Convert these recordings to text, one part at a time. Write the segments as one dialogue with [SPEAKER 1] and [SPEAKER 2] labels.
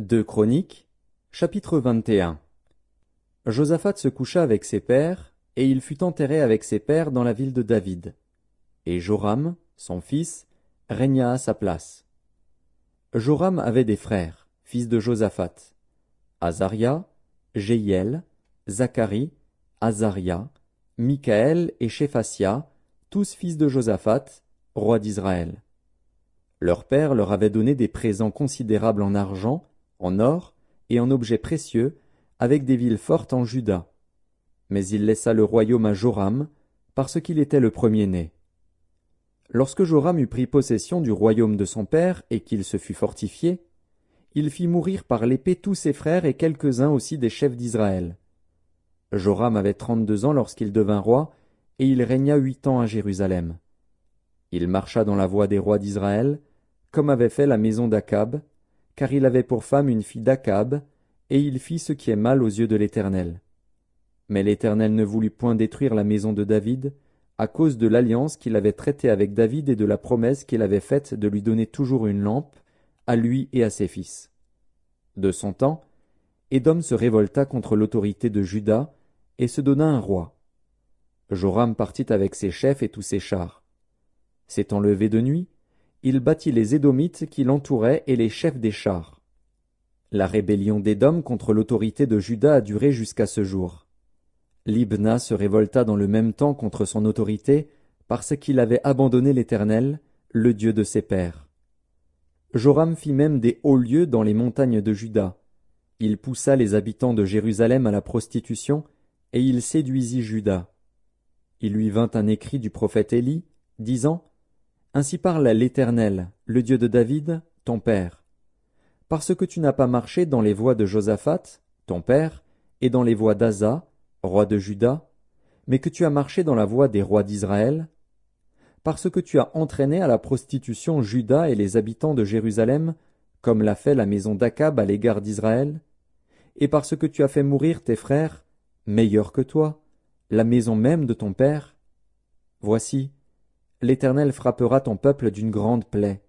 [SPEAKER 1] 2 Chroniques, chapitre 21. Josaphat se coucha avec ses pères, et il fut enterré avec ses pères dans la ville de David. Et Joram, son fils, régna à sa place. Joram avait des frères, fils de Josaphat: Azaria, Jéhiel, Zacharie, Azaria, Michaël et Shéphatia, tous fils de Josaphat, roi d'Israël. Leur père leur avait donné des présents considérables en argent, en or et en objets précieux, avec des villes fortes en Juda. Mais il laissa le royaume à Joram, parce qu'il était le premier-né. Lorsque Joram eut pris possession du royaume de son père et qu'il se fut fortifié, il fit mourir par l'épée tous ses frères et quelques-uns aussi des chefs d'Israël. Joram avait 32 ans lorsqu'il devint roi, et il régna 8 ans à Jérusalem. Il marcha dans la voie des rois d'Israël, comme avait fait la maison d'Akab, car il avait pour femme une fille d'Akab, et il fit ce qui est mal aux yeux de l'Éternel. Mais l'Éternel ne voulut point détruire la maison de David, à cause de l'alliance qu'il avait traitée avec David et de la promesse qu'il avait faite de lui donner toujours une lampe, à lui et à ses fils. De son temps, Édom se révolta contre l'autorité de Juda, et se donna un roi. Joram partit avec ses chefs et tous ses chars. S'étant levé de nuit, il battit les Édomites qui l'entouraient et les chefs des chars. La rébellion d'Édom contre l'autorité de Juda a duré jusqu'à ce jour. Libna se révolta dans le même temps contre son autorité, parce qu'il avait abandonné l'Éternel, le Dieu de ses pères. Joram fit même des hauts lieux dans les montagnes de Juda. Il poussa les habitants de Jérusalem à la prostitution, et il séduisit Juda. Il lui vint un écrit du prophète Élie, disant: Ainsi parle l'Éternel, le Dieu de David, ton père. Parce que tu n'as pas marché dans les voies de Josaphat, ton père, et dans les voies d'Asa, roi de Juda, mais que tu as marché dans la voie des rois d'Israël, parce que tu as entraîné à la prostitution Juda et les habitants de Jérusalem, comme l'a fait la maison d'Akab à l'égard d'Israël, et parce que tu as fait mourir tes frères, meilleurs que toi, la maison même de ton père, voici, l'Éternel frappera ton peuple d'une grande plaie,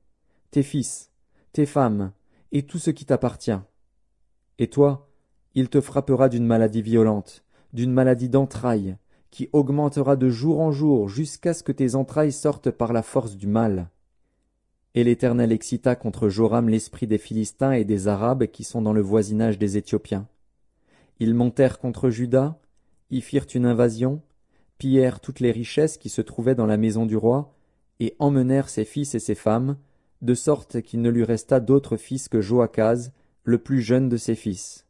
[SPEAKER 1] tes fils, tes femmes, et tout ce qui t'appartient. Et toi, il te frappera d'une maladie violente, d'une maladie d'entrailles, qui augmentera de jour en jour jusqu'à ce que tes entrailles sortent par la force du mal. Et l'Éternel excita contre Joram l'esprit des Philistins et des Arabes qui sont dans le voisinage des Éthiopiens. Ils montèrent contre Juda, y firent une invasion, pillèrent toutes les richesses qui se trouvaient dans la maison du roi, et emmenèrent ses fils et ses femmes, de sorte qu'il ne lui resta d'autre fils que Joachaz, le plus jeune de ses fils.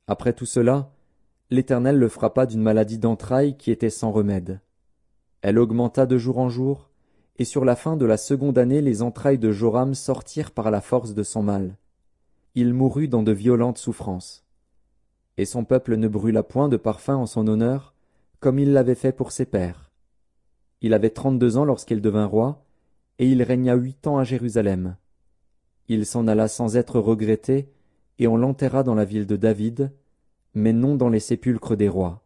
[SPEAKER 1] Après tout cela, l'Éternel le frappa d'une maladie d'entrailles qui était sans remède. Elle augmenta de jour en jour, et sur la fin de la seconde année les entrailles de Joram sortirent par la force de son mal. Il mourut dans de violentes souffrances. Et son peuple ne brûla point de parfum en son honneur, comme il l'avait fait pour ses pères. Il avait 32 ans lorsqu'il devint roi, et il régna 8 ans à Jérusalem. Il s'en alla sans être regretté, et on l'enterra dans la ville de David, mais non dans les sépulcres des rois.